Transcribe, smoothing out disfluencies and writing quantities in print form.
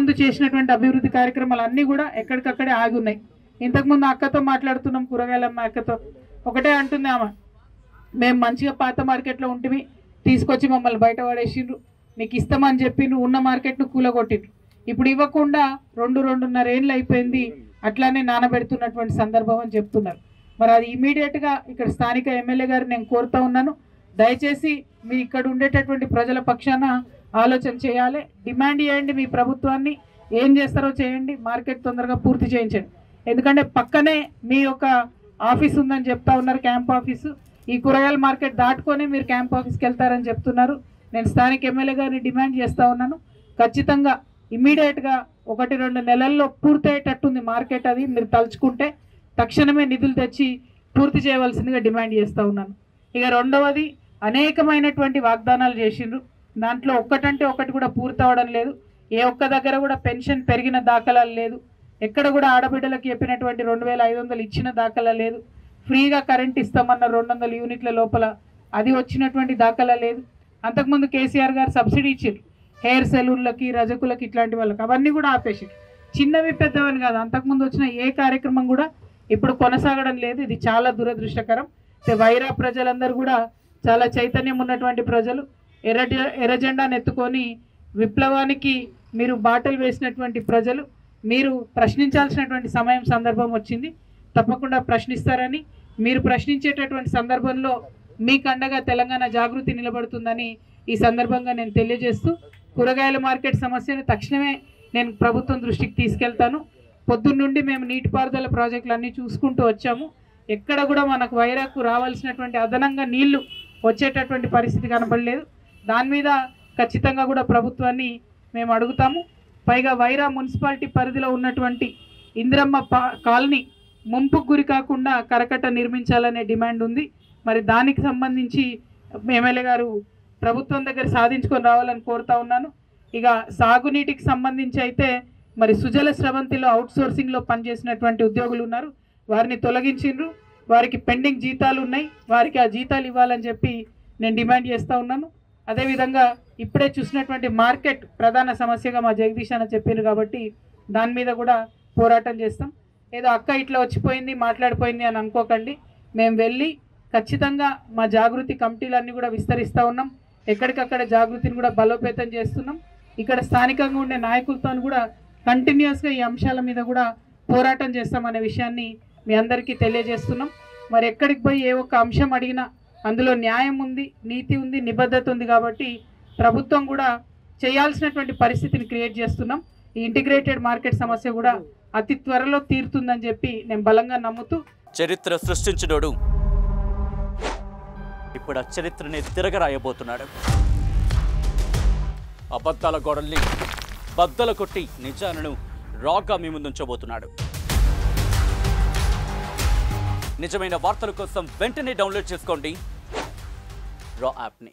ఇంతకుముందు చేసినటువంటి అభివృద్ధి కార్యక్రమాలు అన్నీ కూడా ఎక్కడికక్కడే ఆగి ఉన్నాయి. ఇంతకుముందు అక్కతో మాట్లాడుతున్నాం, కూరగాయలమ్మ అక్కతో ఒకటే అంటుంది ఆమె, మేము మంచిగా పాత మార్కెట్లో ఉంటిమి, తీసుకొచ్చి మమ్మల్ని బయట పడేసిండ్రు, మీకు ఇస్తామని చెప్పి నువ్వు ఉన్న మార్కెట్ను కూలగొట్టిండ్రు, ఇప్పుడు ఇవ్వకుండా 2-2.5 ఏళ్ళు అయిపోయింది, అట్లానే నానబెడుతున్నటువంటి సందర్భం అని చెప్తున్నారు. మరి అది ఇమీడియట్గా ఇక్కడ స్థానిక ఎమ్మెల్యే గారు నేను కోరుతా ఉన్నాను, దయచేసి మీరు ఇక్కడ ఉండేటటువంటి ప్రజల పక్షాన ఆలోచన చేయాలి, డిమాండ్ చేయండి, మీ ప్రభుత్వాన్ని ఏం చేస్తారో చేయండి, మార్కెట్ తొందరగా పూర్తి చేయించండి. ఎందుకంటే పక్కనే మీ యొక్క ఆఫీస్ ఉందని చెప్తా ఉన్నారు, క్యాంప్ ఆఫీసు, ఈ కూరగాయల మార్కెట్ దాటుకొని మీరు క్యాంప్ ఆఫీస్కి వెళ్తారని చెప్తున్నారు. నేను స్థానిక ఎమ్మెల్యే గారిని డిమాండ్ చేస్తూ ఉన్నాను, ఖచ్చితంగా ఇమ్మీడియట్గా 1-2 నెలల్లో పూర్తయ్యేటట్టుంది మార్కెట్, అది మీరు తలుచుకుంటే తక్షణమే నిధులు తెచ్చి పూర్తి చేయవలసిందిగా డిమాండ్ చేస్తూ ఉన్నాను. ఇక రెండవది, అనేకమైనటువంటి వాగ్దానాలు చేసిండ్రు, దాంట్లో ఒక్కటంటే ఒకటి కూడా పూర్తి అవ్వడం లేదు. ఏ ఒక్క దగ్గర కూడా పెన్షన్ పెరిగిన దాఖలాలు లేదు, ఎక్కడ కూడా ఆడబిడ్డలకు చెప్పినటువంటి 2500 ఇచ్చిన దాఖలా లేదు, ఫ్రీగా కరెంట్ ఇస్తామన్న 200 యూనిట్ల లోపల అది వచ్చినటువంటి దాఖలా లేదు. అంతకుముందు కేసీఆర్ గారు సబ్సిడీ ఇచ్చారు హెయిర్ సెలూన్లకి, రజకులకి, ఇట్లాంటి వాళ్ళకి, అవన్నీ కూడా ఆపేసారు. చిన్నవి పెద్దవని కాదు, అంతకుముందు వచ్చిన ఏ కార్యక్రమం కూడా ఇప్పుడు కొనసాగడం లేదు. ఇది చాలా దురదృష్టకరం. వైరా ప్రజలందరూ కూడా చాలా చైతన్యం ఉన్నటువంటి ప్రజలు, ఎర్రజెండాను ఎత్తుకొని విప్లవానికి మీరు బాటలు వేసినటువంటి ప్రజలు, మీరు ప్రశ్నించాల్సినటువంటి సందర్భం వచ్చింది, తప్పకుండా ప్రశ్నిస్తారని, మీరు ప్రశ్నించేటటువంటి సందర్భంలో మీకు అండగా తెలంగాణ జాగృతి నిలబడుతుందని ఈ సందర్భంగా నేను తెలియజేస్తూ, కూరగాయల మార్కెట్ సమస్యను తక్షణమే నేను ప్రభుత్వం దృష్టికి తీసుకెళ్తాను. పొద్దున్నుండి మేము నీటిపారుదల ప్రాజెక్టులు అన్నీ చూసుకుంటూ వచ్చాము, ఎక్కడ కూడా మనకు వైరాకు రావాల్సినటువంటి అదనంగా నీళ్లు వచ్చేటటువంటి పరిస్థితి కనపడలేదు. దాని మీద ఖచ్చితంగా కూడా ప్రభుత్వాన్ని మేము అడుగుతాము. పైగా వైరా మున్సిపాలిటీ పరిధిలో ఉన్నటువంటి ఇందిరమ్మ కాలనీ ముంపుకు గురి కాకుండా కరకట్ట నిర్మించాలనే డిమాండ్ ఉంది. మరి దానికి సంబంధించి ఎమ్మెల్యే గారు ప్రభుత్వం దగ్గర సాధించుకొని రావాలని కోరుతా ఉన్నాను. ఇక సాగునీటికి సంబంధించి అయితే మరి సుజల స్రవంతిలో అవుట్సోర్సింగ్లో పనిచేసినటువంటి ఉద్యోగులు ఉన్నారు, వారిని తొలగించిండ్రు, వారికి పెండింగ్ జీతాలు ఉన్నాయి, వారికి ఆ జీతాలు ఇవ్వాలని చెప్పి నేను డిమాండ్ చేస్తూ ఉన్నాను. అదేవిధంగా ఇప్పుడే చూసినటువంటి మార్కెట్ ప్రధాన సమస్యగా మా జగదీష్ అన్న చెప్పిండ్రు కాబట్టి దాని మీద కూడా పోరాటం చేస్తాం. ఏదో అక్క ఇట్లా వచ్చిపోయింది మాట్లాడిపోయింది అని అనుకోకండి, మేము వెళ్ళి ఖచ్చితంగా మా జాగృతి కమిటీలన్నీ కూడా విస్తరిస్తూ ఉన్నాం, ఎక్కడికక్కడ జాగృతిని కూడా బలోపేతం చేస్తున్నాం. ఇక్కడ స్థానికంగా ఉండే నాయకులతో కూడా కంటిన్యూస్గా ఈ అంశాల మీద కూడా పోరాటం చేస్తామనే విషయాన్ని మీ అందరికీ తెలియజేస్తున్నాం. మరి ఎక్కడికి పోయి ఏ ఒక్క అంశం అడిగినా అందులో న్యాయం ఉంది, నీతి ఉంది, నిబద్ధత ఉంది కాబట్టి ప్రభుత్వం కూడా చేయాల్సినటువంటి పరిస్థితిని క్రియేట్ చేస్తున్నాం. ఈ ఇంటిగ్రేటెడ్ మార్కెట్ సమస్య కూడా అతి త్వరలో తీరుతుందని చెప్పి నేను బలంగా నమ్ముతూ, చరిత్ర సృష్టించినోడు ఇప్పుడు ఆ చరిత్రని తిరగరాయబోతున్నాడు. అబద్ధాల గోడల్ని బద్దలు కొట్టి నిజాలను రాగా మీ ముందుంచబోతున్నాడు. నిజమైన వార్తల కోసం వెంటనే డౌన్లోడ్ చేసుకోండి రా యాప్ని.